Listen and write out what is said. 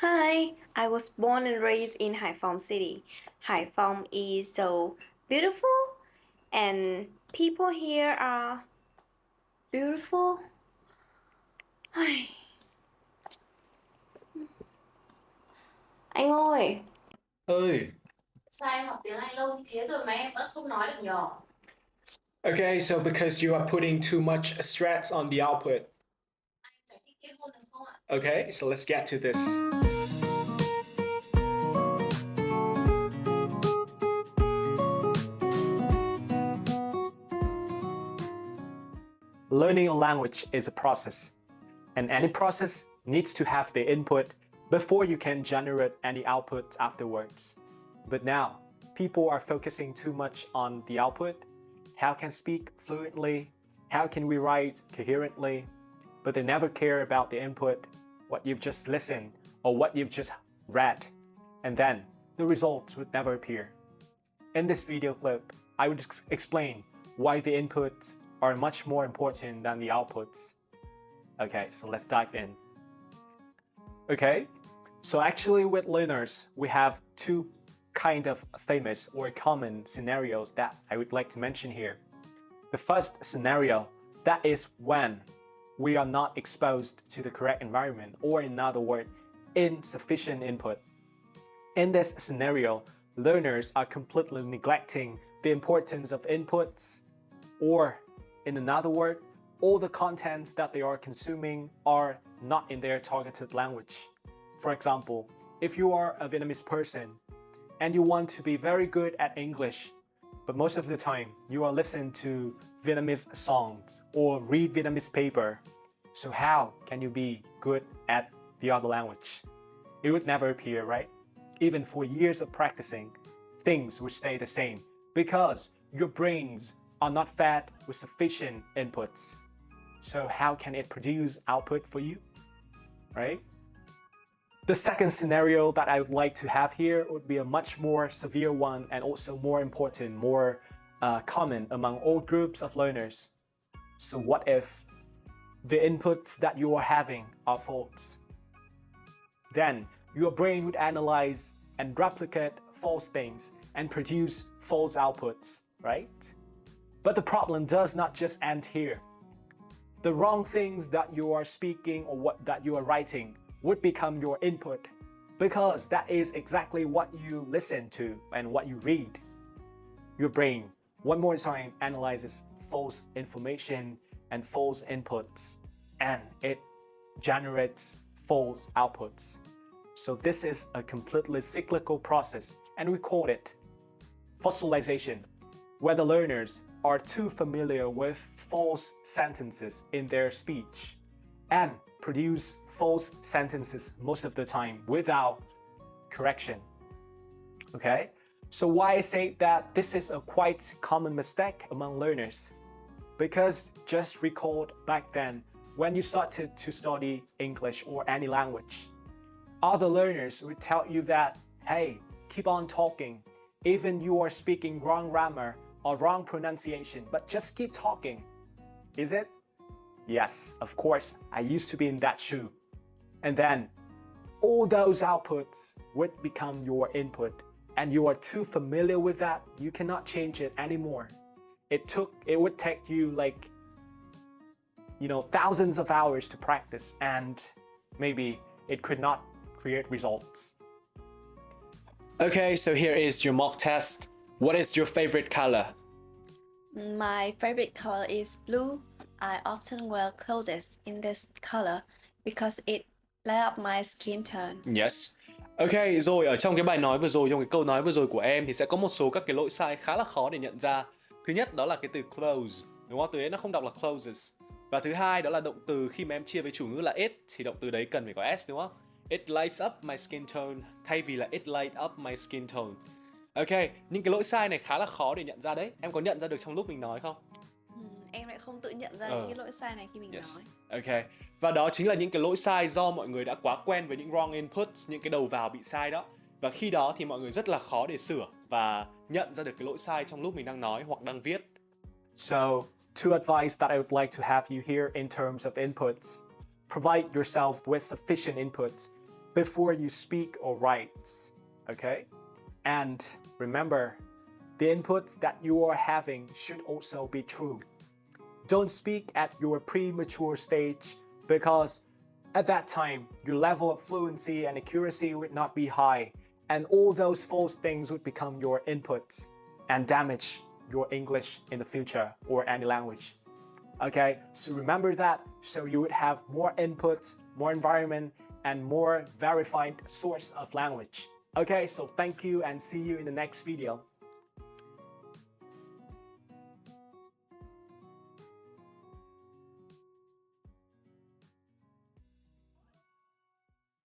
Hi, I was born and raised in Haiphong City. Haiphong is so beautiful, and people here are beautiful. Anh ơi, Ơi. sao em học tiếng Anh lâu như thế rồi mà em vẫn không nói được nhờ? Okay, so because you are putting too much stress on the output. Anh giải thích kết hôn được không ạ? Okay, so let's get to this. Learning a language is a process, and any process needs to have the input before you can generate any output afterwards. But now, people are focusing too much on the output. How can speak fluently? How can we write coherently? But they never care about the input, what you've just listened or what you've just read, and then the results would never appear. In this video clip, I would explain why the inputs are much more important than the outputs. Okay, so let's dive in. Okay, so actually with learners, we have two kind of famous or common scenarios that I would like to mention here. The first scenario, that is when we are not exposed to the correct environment, or in other words, insufficient input. In this scenario, learners are completely neglecting the importance of inputs, or in another word, all the contents that they are consuming are not in their targeted language. For example, if you are a Vietnamese person and you want to be very good at English, but most of the time you are listening to Vietnamese songs or read Vietnamese paper, so how can you be good at the other language? It would never appear, right? Even for years of practicing, things would stay the same because your brains are not fed with sufficient inputs. So how can it produce output for you, right? The second scenario that I would like to have here would be a much more severe one and also more important, more common among all groups of learners. So what if the inputs that you are having are false? Then your brain would analyze and replicate false things and produce false outputs, right? But the problem does not just end here. The wrong things that you are speaking or what that you are writing would become your input, because that is exactly what you listen to and what you read. Your brain, one more time, analyzes false information and false inputs, and it generates false outputs. So this is a completely cyclical process, and we call it fossilization, where the learners are too familiar with false sentences in their speech and produce false sentences most of the time without correction. Okay, so why I say that this is a quite common mistake among learners? Because just recall back then when you started to study English or any language, other learners would tell you that, hey, keep on talking, even you are speaking wrong grammar or wrong pronunciation, but just keep talking. Is it? Yes, of course, I used to be in that shoe. And then all those outputs would become your input, and you are too familiar with that, you cannot change it anymore. It would take you like, thousands of hours to practice, and maybe it could not create results. Okay, so here is your mock test. What is your favorite color? My favorite color is blue. I often wear clothes in this color because it light up my skin tone. Yes. Ok, rồi ở trong cái bài nói vừa rồi, trong cái câu nói vừa rồi của em thì sẽ có một số các cái lỗi sai khá là khó để nhận ra. Thứ nhất đó là cái từ clothes, đúng không? Từ đấy nó không đọc là closes. Và thứ hai đó là động từ khi mà em chia với chủ ngữ là it thì động từ đấy cần phải có s, đúng không? It lights up my skin tone thay vì là it light up my skin tone. Ok, những cái lỗi sai này khá là khó để nhận ra đấy. Em có nhận ra được trong lúc mình nói không? Em lại không tự nhận ra những cái lỗi sai này khi mình nói. Ok, và đó chính là những cái lỗi sai do mọi người đã quá quen với những wrong inputs, những cái đầu vào bị sai đó. Và khi đó thì mọi người rất là khó để sửa và nhận ra được cái lỗi sai trong lúc mình đang nói hoặc đang viết. So, two advice that I would like to have you here in terms of inputs. Provide yourself with sufficient inputs. before you speak or write. Okay? And remember, the inputs that you are having should also be true. Don't speak at your premature stage because at that time, your level of fluency and accuracy would not be high, and all those false things would become your inputs and damage your English in the future or any language. Okay, so remember that, so you would have more inputs, more environment, and more verified source of language. Okay, so thank you and see you in the next video.